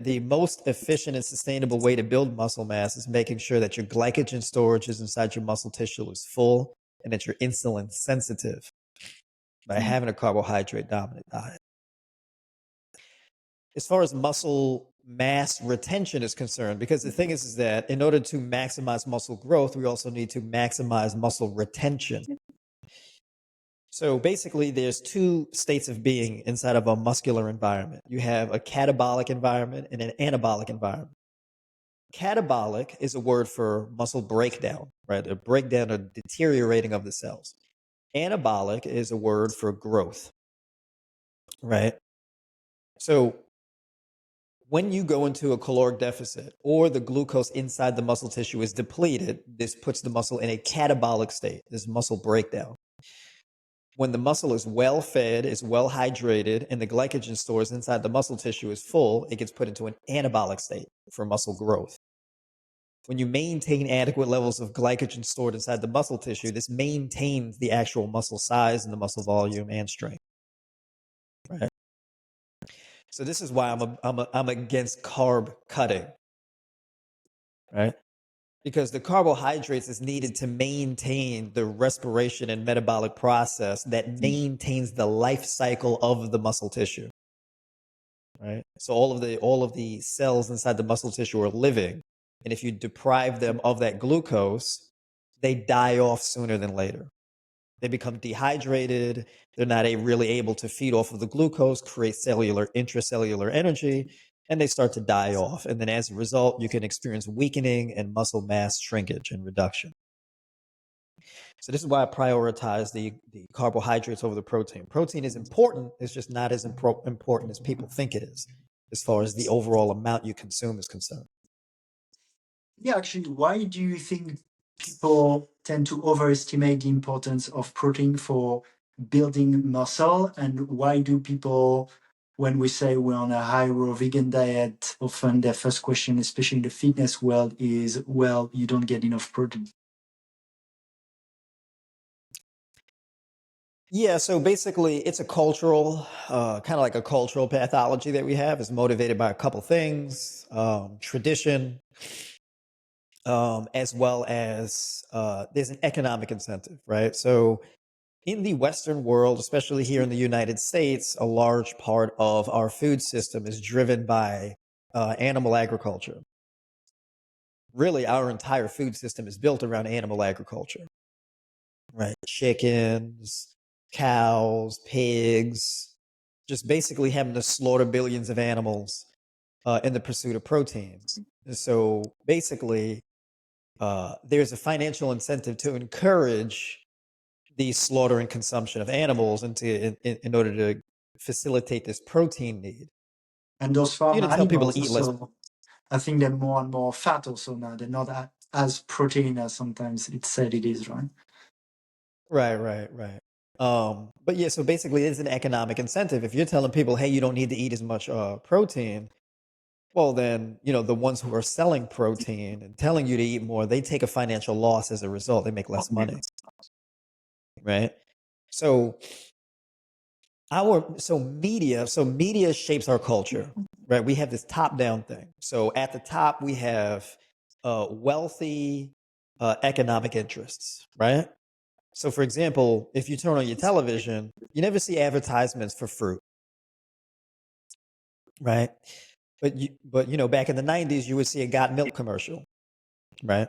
the most efficient and sustainable way to build muscle mass is making sure that your glycogen storages inside your muscle tissue is full and that you're insulin sensitive by having a carbohydrate dominant diet. As far as muscle mass retention is concerned, because the thing is that in order to maximize muscle growth, we also need to maximize muscle retention. So basically, there's two states of being inside of a muscular environment. You have a catabolic environment and an anabolic environment. Catabolic is a word for muscle breakdown, right? A breakdown or deteriorating of the cells. Anabolic is a word for growth, right? So when you go into a caloric deficit or the glucose inside the muscle tissue is depleted, this puts the muscle in a catabolic state, this muscle breakdown. When the muscle is well fed, is well hydrated, and the glycogen stores inside the muscle tissue is full, it gets put into an anabolic state for muscle growth. When you maintain adequate levels of glycogen stored inside the muscle tissue, this maintains the actual muscle size and the muscle volume and strength. Right? So this is why I'm against carb cutting, right? Because the carbohydrates is needed to maintain the respiration and metabolic process that maintains the life cycle of the muscle tissue, right? So all of the cells inside the muscle tissue are living, and if you deprive them of that glucose, they die off sooner than later. They become dehydrated. They're not really able to feed off of the glucose, create cellular, intracellular energy, and they start to die off. And then as a result, you can experience weakening and muscle mass shrinkage and reduction. So this is why I prioritize the carbohydrates over the protein. Protein is important. It's just not as important as people think it is, as far as the overall amount you consume is concerned. Yeah, actually, why do you think people tend to overestimate the importance of protein for building muscle? And why do people, when we say we're on a high raw vegan diet, often their first question, especially in the fitness world, is, well, you don't get enough protein? Yeah, so basically it's a cultural, kind of like a cultural pathology that we have. Is motivated by a couple things, tradition, as well as there's an economic incentive, right? So in the Western world, especially here in the United States, a large part of our food system is driven by animal agriculture. Really, our entire food system is built around animal agriculture, right? Chickens, cows, pigs, just basically having to slaughter billions of animals in the pursuit of proteins. And so basically, there's a financial incentive to encourage the slaughter and consumption of animals and in order to facilitate this protein need. And those You're farm going to tell people animals to eat less. also, I think they're more and more fat also now. They're not as protein as sometimes it's said it is, right? Right. But yeah, so basically it's an economic incentive. If you're telling people, hey, you don't need to eat as much protein, well then, the ones who are selling protein and telling you to eat more, they take a financial loss as a result. They make less money, right? So media shapes our culture, right? We have this top-down thing. So at the top, we have wealthy economic interests, right? So for example, if you turn on your television, you never see advertisements for fruit, right? But back in the 90s, you would see a Got Milk commercial, right?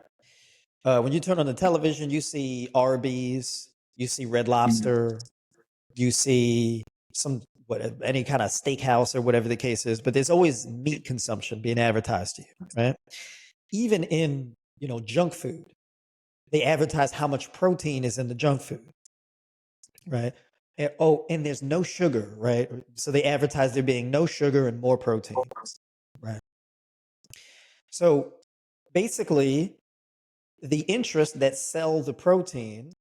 When you turn on the television, you see Arby's, you see Red Lobster, you see any kind of steakhouse or whatever the case is, but there's always meat consumption being advertised to you, right? Even in, junk food, they advertise how much protein is in the junk food, right? And there's no sugar, right? So they advertise there being no sugar and more protein, right? So basically, the interests that sell the protein,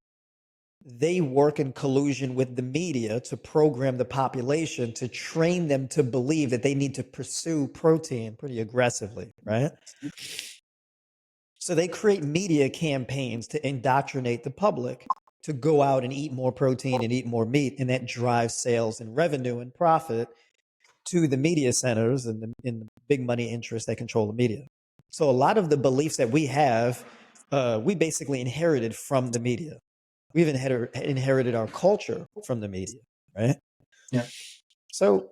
they work in collusion with the media to program the population to train them to believe that they need to pursue protein pretty aggressively, right? So they create media campaigns to indoctrinate the public to go out and eat more protein and eat more meat, and that drives sales and revenue and profit. to the media centers and the big money interests that control the media. So a lot of the beliefs that we have, we basically inherited from the media. We've inherited our culture from the media, right? Yeah. So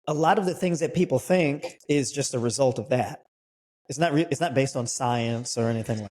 a lot of the things that people think is just a result of that. It's not based on science or anything like